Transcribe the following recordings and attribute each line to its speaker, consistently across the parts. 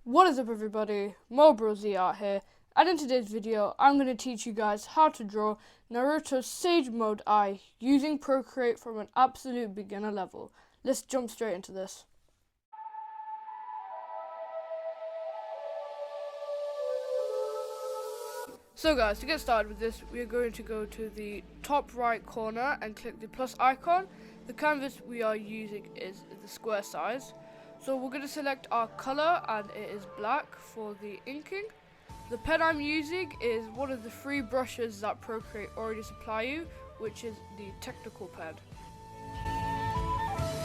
Speaker 1: What is up everybody, MoBroZ out here, and in today's video I'm going to teach you guys how to draw Naruto Sage Mode Eye using Procreate from an absolute beginner level. Let's jump straight into this. So guys, to get started with this, we are going to go to the top right corner and click the plus icon. The canvas we are using is the square size. So we're going to select our color, and it is black for the inking. The pen I'm using is one of the free brushes that Procreate already supply you, which is the technical pen.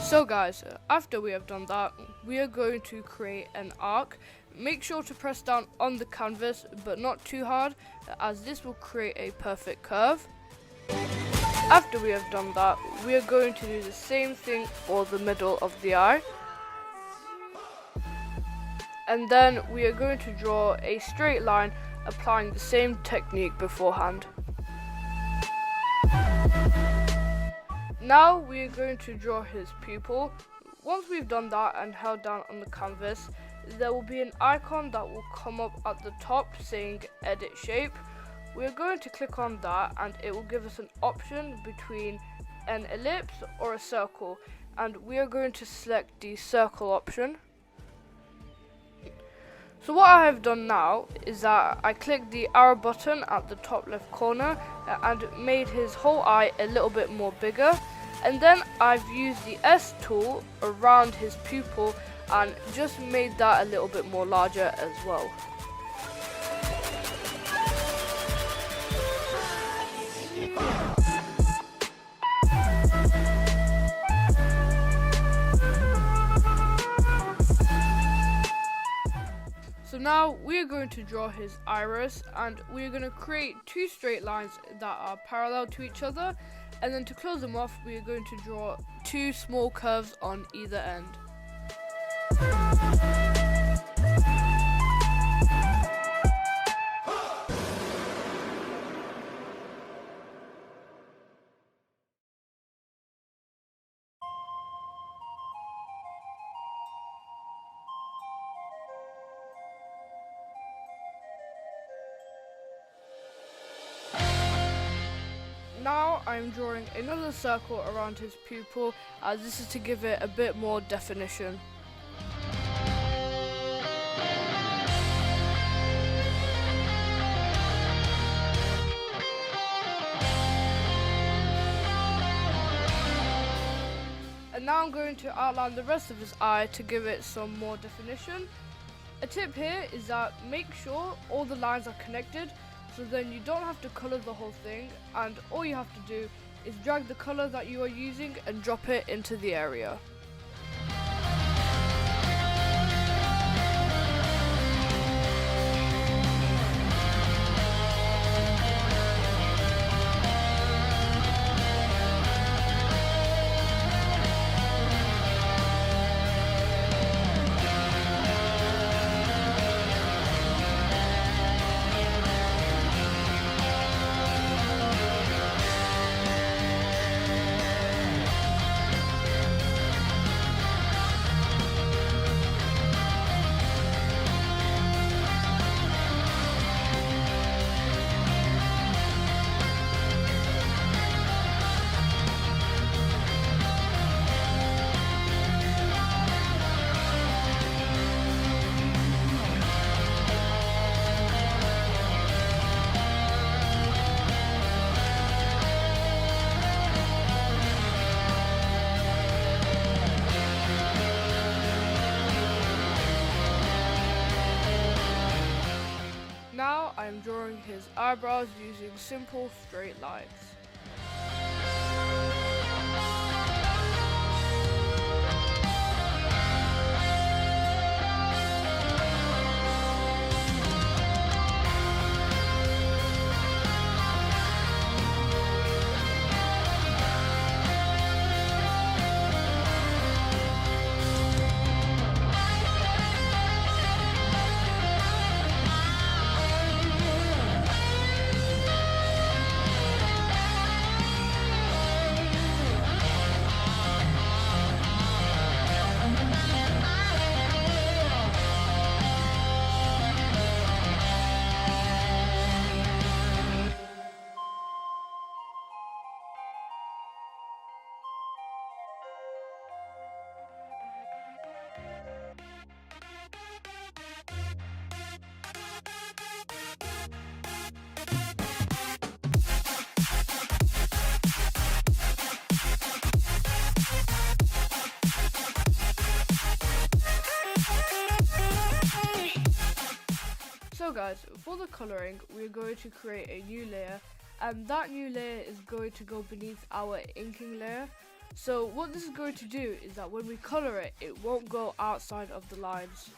Speaker 1: So guys, after we have done that, we are going to create an arc. Make sure to press down on the canvas, but not too hard, as this will create a perfect curve. After we have done that, we are going to do the same thing for the middle of the eye. And then we are going to draw a straight line, applying the same technique beforehand. Now we are going to draw his pupil. Once we've done that and held down on the canvas, there will be an icon that will come up at the top saying edit shape. We are going to click on that, and it will give us an option between an ellipse or a circle, and we are going to select the circle option. So what I have done now is that I clicked the arrow button at the top left corner and made his whole eye a little bit more bigger, and then I've used the S tool around his pupil and just made that a little bit more larger as well. So now we are going to draw his iris, and we are going to create two straight lines that are parallel to each other, and then to close them off we are going to draw two small curves on either end. Now I'm drawing another circle around his pupil, as this is to give it a bit more definition. And now I'm going to outline the rest of his eye to give it some more definition. A tip here is that make sure all the lines are connected, so then you don't have to color the whole thing, and all you have to do is drag the color that you are using and drop it into the area. Now I am drawing his eyebrows using simple straight lines. So guys, for the coloring, we're going to create a new layer, and that new layer is going to go beneath our inking layer. So what this is going to do is that when we color it, it won't go outside of the lines.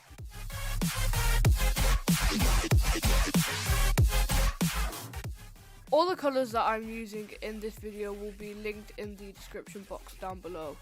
Speaker 1: All the colors that I'm using in this video will be linked in the description box down below.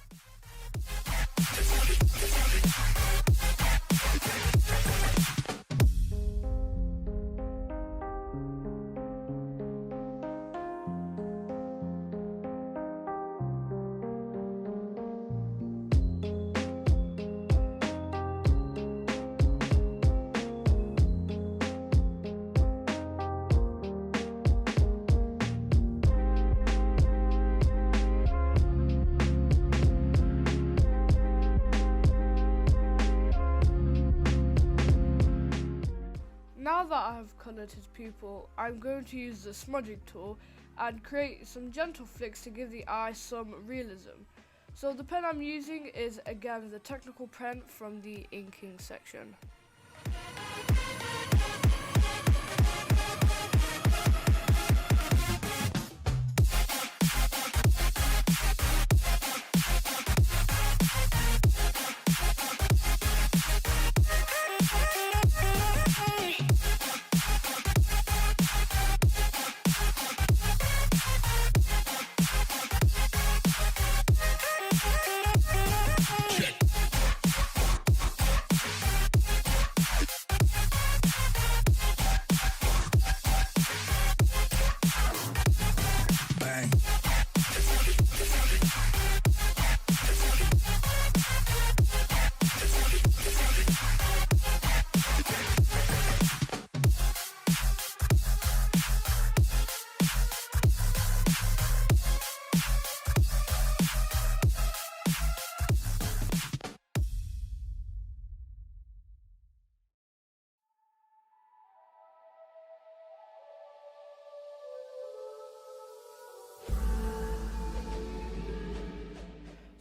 Speaker 1: Now that I have coloured his pupil, I'm going to use the smudging tool and create some gentle flicks to give the eye some realism. So the pen I'm using is again the technical pen from the inking section.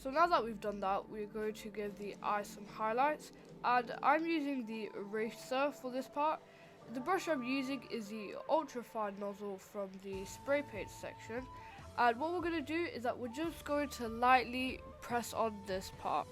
Speaker 1: So now that we've done that, we're going to give the eye some highlights, and I'm using the eraser for this part. The brush I'm using is the ultra fine nozzle from the spray paint section, and what we're going to do is that we're just going to lightly press on this part.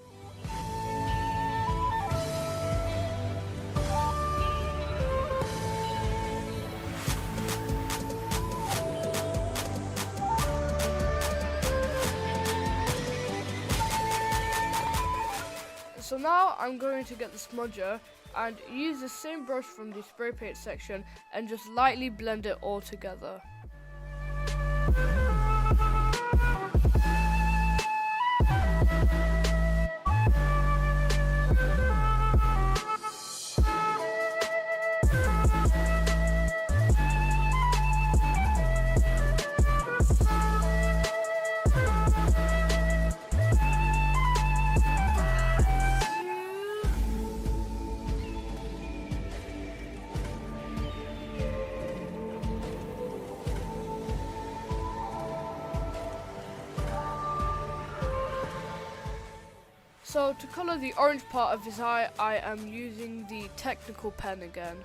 Speaker 1: So now I'm going to get the smudger and use the same brush from the spray paint section and just lightly blend it all together. So to colour the orange part of his eye, I am using the technical pen again.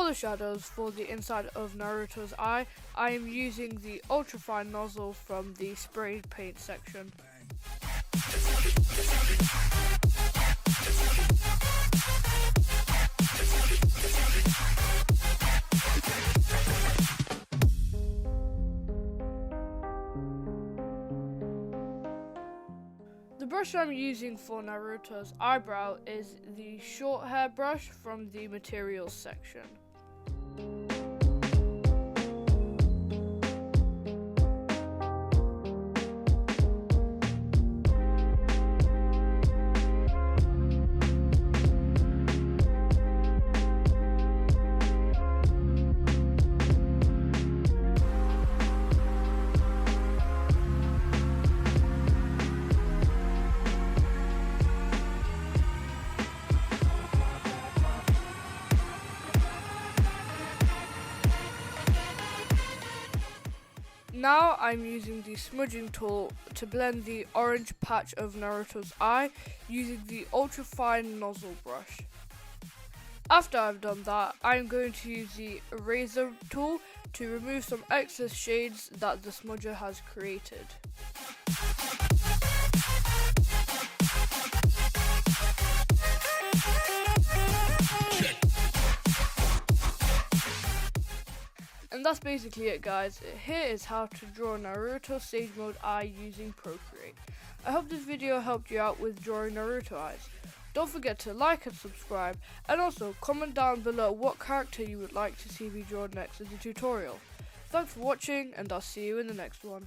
Speaker 1: For the shadows for the inside of Naruto's eye, I am using the ultrafine nozzle from the spray paint section. The brush I'm using for Naruto's eyebrow is the short hair brush from the materials section. Now I'm using the smudging tool to blend the orange patch of Naruto's eye using the ultrafine nozzle brush. After I've done that, I'm going to use the eraser tool to remove some excess shades that the smudger has created. And that's basically it, guys. Here is how to draw Naruto Sage Mode eye using Procreate. I hope this video helped you out with drawing Naruto eyes. Don't forget to like and subscribe, and also comment down below what character you would like to see me draw next in the tutorial. Thanks for watching, and I'll see you in the next one.